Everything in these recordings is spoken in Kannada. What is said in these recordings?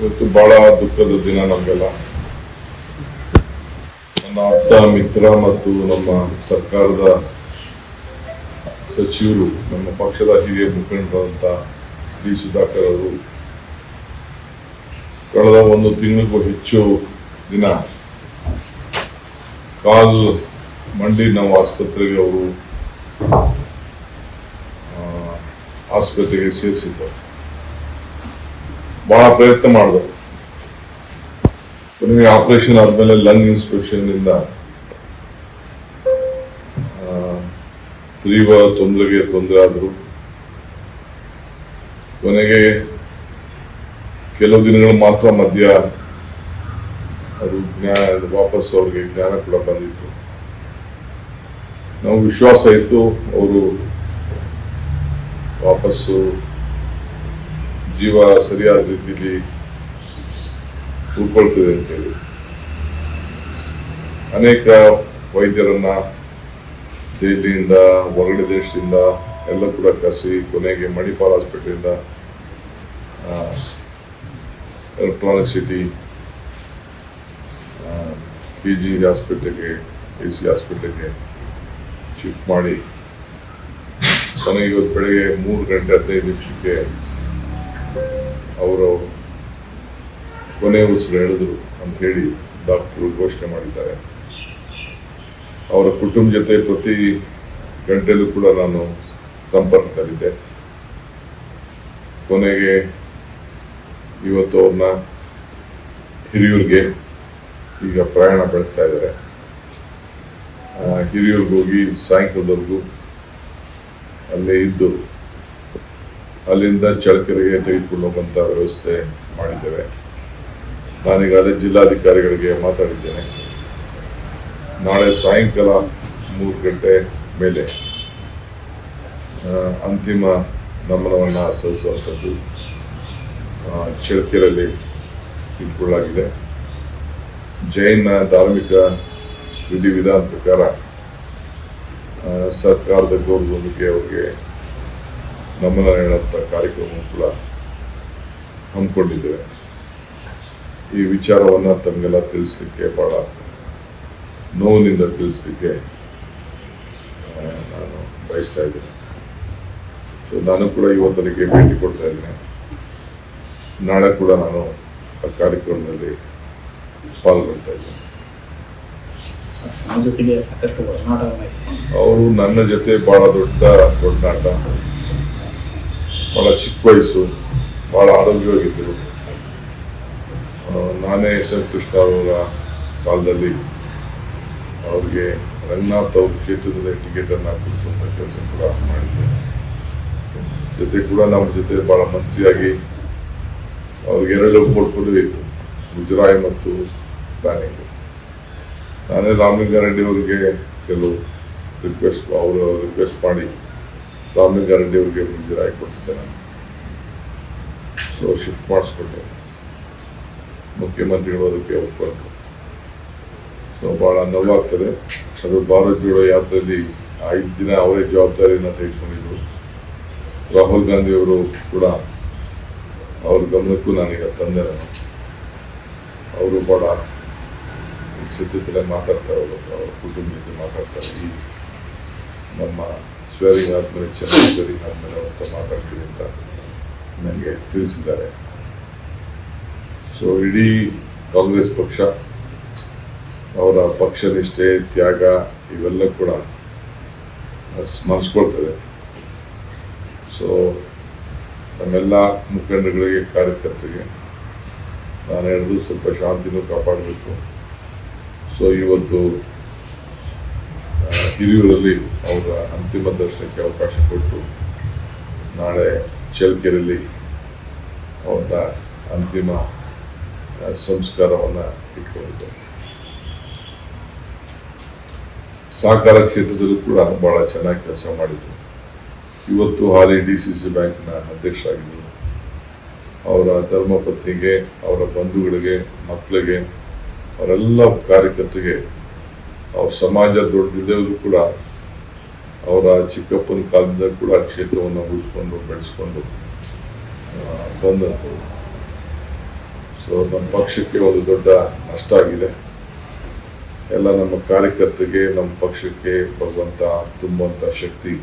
ಇವತ್ತು ಬಹಳ ದುಃಖದ ದಿನ ನಮಗೆಲ್ಲ. ನನ್ನ ಆಪ್ತ ಮಿತ್ರ ಮತ್ತು ನಮ್ಮ ಸರ್ಕಾರದ ಸಚಿವರು, ನಮ್ಮ ಪಕ್ಷದ ಹಿರಿಯ ಮುಖಂಡರಾದಂಥ ಡಿ ಸುಧಾಕರ್ ಅವರು ಕಳೆದ 1 ತಿಂಗಳಿಗೂ ಹೆಚ್ಚು ದಿನ ಮಂಡಿ ನೋವು ಆಸ್ಪತ್ರೆಗೆ ಅವರು ಆಸ್ಪತ್ರೆಗೆ ಸೇರಿಸಿದ್ದಾರೆ. ಬಹಳ ಪ್ರಯತ್ನ ಮಾಡಿದ್ರು. ಕೊನೆಗೆ ಆಪರೇಷನ್ ಆದ್ಮೇಲೆ ಲಂಗ್ ಇನ್ಸ್ಪೆಕ್ಷನ್ ಇಂದ ತೀವ್ರ ತೊಂದರೆ ಆದ್ರು. ಕೊನೆಗೆ ಕೆಲವು ದಿನಗಳು ಮಾತ್ರ ಮಧ್ಯ ಅದು ವಾಪಸ್ ಅವ್ರಿಗೆ ಜ್ಞಾನ ಕೂಡ ಬಂದಿತ್ತು. ನಾವು ವಿಶ್ವಾಸ ಇತ್ತು ಅವರು ವಾಪಸ್ಸು ಜೀವ ಸರಿಯಾದ ರೀತಿಯಲ್ಲಿ ಉಳ್ಕೊಳ್ತದೆ ಅಂತೇಳಿ ಅನೇಕ ವೈದ್ಯರನ್ನ ದೆಹಲಿಯಿಂದ, ಹೊರಗಡೆ ದೇಶದಿಂದ ಎಲ್ಲ ಕೂಡ ಕರೆಸಿ ಕೊನೆಗೆ ಮಣಿಪಾಲ್ ಹಾಸ್ಪಿಟಲಿಂದ ಎಲೆಕ್ಟ್ರಾನಿಕ್ ಸಿಟಿ PG ಹಾಸ್ಪಿಟಲ್ಗೆ, AC ಹಾಸ್ಪಿಟಲ್ಗೆ ಶಿಫ್ಟ್ ಮಾಡಿ ಕೊನೆಗೆ ಇವತ್ತು ಬೆಳಗ್ಗೆ 3:15 ಅವರು ಕೊನೆ ಉಸಿರು ಹೇಳಿದ್ರು ಅಂತ ಹೇಳಿ ಡಾಕ್ಟರ್ ಘೋಷಣೆ ಮಾಡಿದ್ದಾರೆ. ಅವರ ಕುಟುಂಬ ಜೊತೆ ಪ್ರತಿ ಗಂಟೆಯಲ್ಲೂ ಕೂಡ ನಾನು ಸಂಪರ್ಕದಲ್ಲಿದ್ದೆ. ಕೊನೆಗೆ ಇವತ್ತು ಅವ್ರನ್ನ ಹಿರಿಯೂರಿಗೆ ಈಗ ಪ್ರಯಾಣ ಬೆಳೆಸ್ತಾ ಇದ್ದಾರೆ. ಹಿರಿಯೂರಿಗೆ ಹೋಗಿ ಸಾಯಂಕಾಲದವರೆಗೂ ಅಲ್ಲೇ ಇದ್ದು ಅಲ್ಲಿಂದ ಚಳ್ಳಕೆರೆಗೆ ತೆಗೆದುಕೊಂಡು ಹೋಗುವಂತ ವ್ಯವಸ್ಥೆ ಮಾಡಿದ್ದೇವೆ. ನಾನೀಗಾಗಲೇ ಜಿಲ್ಲಾಧಿಕಾರಿಗಳಿಗೆ ಮಾತಾಡಿದ್ದೇನೆ. ನಾಳೆ ಸಾಯಂಕಾಲ 3 ಗಂಟೆ ಮೇಲೆ ಅಂತಿಮ ನಮನವನ್ನು ಸಲ್ಲಿಸುವಂಥದ್ದು ಚಳ್ಳಕೆರೆಯಲ್ಲಿ ಇಟ್ಕೊಳ್ಳಲಾಗಿದೆ. ಜೈನ ಧಾರ್ಮಿಕ ವಿಧಿವಿಧಾನ ಪ್ರಕಾರ ಸರ್ಕಾರದ ಗೌರವಕ್ಕೆ ಅವರಿಗೆ ನಮನ ಹೇಳುವಂಥ ಕಾರ್ಯಕ್ರಮ ಕೂಡ ಹಮ್ಮಿಕೊಂಡಿದ್ದೇವೆ. ಈ ವಿಚಾರವನ್ನು ತಮಗೆಲ್ಲ ತಿಳಿಸ್ಲಿಕ್ಕೆ ಬಹಳ ನೋವಿನಿಂದ ತಿಳಿಸ್ಲಿಕ್ಕೆ ನಾನು ಬಯಸ್ತಾ ಇದ್ದೇನೆ. ಸೊ ನಾನು ಕೂಡ ಇವತ್ತನಿಗೆ ಭೇಟಿ ಕೊಡ್ತಾ ಇದ್ದೇನೆ. ನಾಳೆ ಕೂಡ ನಾನು ಆ ಕಾರ್ಯಕ್ರಮದಲ್ಲಿ ಪಾಲ್ಗೊಳ್ತಾ ಇದ್ದೇನೆ. ಅವರು ನನ್ನ ಜೊತೆ ಬಹಳ ದೊಡ್ಡ ಒಡನಾಟ, ಬಹಳ ಚಿಕ್ಕ ವಯಸ್ಸು, ಬಹಳ ಆರೋಗ್ಯವಾಗಿದ್ದರು. ನಾನೇ SM ಕೃಷ್ಣ ಅವರ ಕಾಲದಲ್ಲಿ ಅವ್ರಿಗೆ ರಂಗನಾಥ್ ಅವ್ರ ಕ್ಷೇತ್ರದಲ್ಲಿ ಟಿಕೆಟ್ ಅನ್ನು ಕೊಡಿಸುವಂತ ಕೆಲಸ ಕೂಡ ಮಾಡಿದ್ದೇನೆ. ಜೊತೆ ಕೂಡ ನಮ್ಮ ಜೊತೆ ಬಹಳ ಮಂತ್ರಿಯಾಗಿ ಅವ್ರಿಗೆ 2 ಪೋರ್ಟ್ಫೋಲಿಯೋ ಇತ್ತು, ಮುಜರಾಯಿ ಮತ್ತು ಪ್ಲಾನಿಂಗ್. ನಾನೇ ರಾಮಲಿಂಗಾರೆಡ್ಡಿ ಅವರಿಗೆ ಕೆಲವು ಅವರು ರಿಕ್ವೆಸ್ಟ್ ಮಾಡಿ ರಾಮಲಿಂಗಾರೆಡ್ಡಿ ಅವರಿಗೆ ಮುಜರಾಯಿ ಕೊಡಿಸ್ತೇನೆ. So shift ಮಾಡಿಸ್ಕೊಟ್ಟೆ. ಮುಖ್ಯಮಂತ್ರಿಗಳು ಅದಕ್ಕೆ ಒಪ್ಪಿಕೊಂಡ್ರು. ಸೊ ಬಹಳ ನೋವಾಗ್ತದೆ. ಅದು ಭಾರತ್ ಜೋಡೋ ಯಾತ್ರೆಯಲ್ಲಿ 5 ದಿನ ಅವರೇ ಜವಾಬ್ದಾರಿಯನ್ನು ತೆಗೆದುಕೊಂಡಿದ್ರು. ರಾಹುಲ್ ಗಾಂಧಿ ಅವರು ಕೂಡ ಅವ್ರ ಗಮನಕ್ಕೂ ನಾನೀಗ ತಂದೆ. ಅವರು ಬಹಳ ಸಿದ್ಧತೆಲ್ಲ ಮಾತಾಡ್ತಾರೆ, ಅವ್ರ ಕುಟುಂಬ ಜೊತೆ ಮಾತಾಡ್ತಾರೆ. ಈ ನಮ್ಮ ಸ್ವೇರಿಂಗ್ ಆದ್ಮೇಲೆ ಚೆನ್ನಾಗಿ ಸ್ವೇರಿಂಗ್ ಆದ್ಮೇಲೆ ಅಂತ ಮಾತಾಡ್ತೀವಿ ಅಂತ ನನಗೆ ತಿಳಿಸಿದ್ದಾರೆ. ಸೊ ಇಡೀ ಕಾಂಗ್ರೆಸ್ ಪಕ್ಷ ಅವರ ಪಕ್ಷ ನಿಷ್ಠೆ, ತ್ಯಾಗ ಇವೆಲ್ಲ ಕೂಡ ಸ್ಮರಿಸ್ಕೊಳ್ತದೆ. ಸೊ ನಮ್ಮೆಲ್ಲ ಮುಖಂಡಗಳಿಗೆ, ಕಾರ್ಯಕರ್ತರಿಗೆ ನಾನು ಹೇಳಿದ್ರು ಸ್ವಲ್ಪ ಶಾಂತಿನೂ ಕಾಪಾಡಬೇಕು. ಸೊ ಇವತ್ತು ಹಿರಿಯೂರಲ್ಲಿ ಅವರ ಅಂತಿಮ ದರ್ಶನಕ್ಕೆ ಅವಕಾಶ ಕೊಟ್ಟು ನಾಳೆ ಚಳ್ಳಕೆರೆಯಲ್ಲಿ ಅವರ ಅಂತಿಮ ಸಂಸ್ಕಾರವನ್ನು ಇಟ್ಕೊಂಡಿದ್ದಾರೆ. ಸಹಕಾರ ಕ್ಷೇತ್ರದಲ್ಲೂ ಕೂಡ ಬಹಳ ಚೆನ್ನಾಗಿ ಕೆಲಸ ಮಾಡಿದ್ರು. ಇವತ್ತು ಹಾಲಿ DCC ಬ್ಯಾಂಕ್ನ ಅಧ್ಯಕ್ಷರಾಗಿದ್ದರು. ಅವರ ಧರ್ಮಪತ್ನಿಗೆ, ಅವರ ಬಂಧುಗಳಿಗೆ, ಮಕ್ಕಳಿಗೆ, ಅವರೆಲ್ಲ ಕಾರ್ಯಕರ್ತರಿಗೆ ಅವ್ರ ಸಮಾಜ ದೊಡ್ಡದಿದ್ದವರು ಕೂಡ ಅವರ ಚಿಕ್ಕಪ್ಪನ ಕಾಲದಿಂದ ಕೂಡ ಕ್ಷೇತ್ರವನ್ನು ಉಳಿಸ್ಕೊಂಡು ಬೆಳೆಸ್ಕೊಂಡು ಬಂದಂಥವ್ರು. ಸೊ ನಮ್ಮ ಪಕ್ಷಕ್ಕೆ ಒಂದು ದೊಡ್ಡ ನಷ್ಟ ಆಗಿದೆ. ಎಲ್ಲ ನಮ್ಮ ಕಾರ್ಯಕರ್ತರಿಗೆ, ನಮ್ಮ ಪಕ್ಷಕ್ಕೆ ಭಗವಂತ ತುಂಬುವಂತ ಶಕ್ತಿ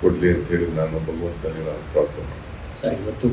ಕೊಡ್ಲಿ ಅಂತ ಹೇಳಿ ನಾನು ಭಗವಂತನಿಗೆ ಪ್ರಾರ್ಥನೆ ಮಾಡ್ತೀನಿ. ಸರ್, ಇವತ್ತು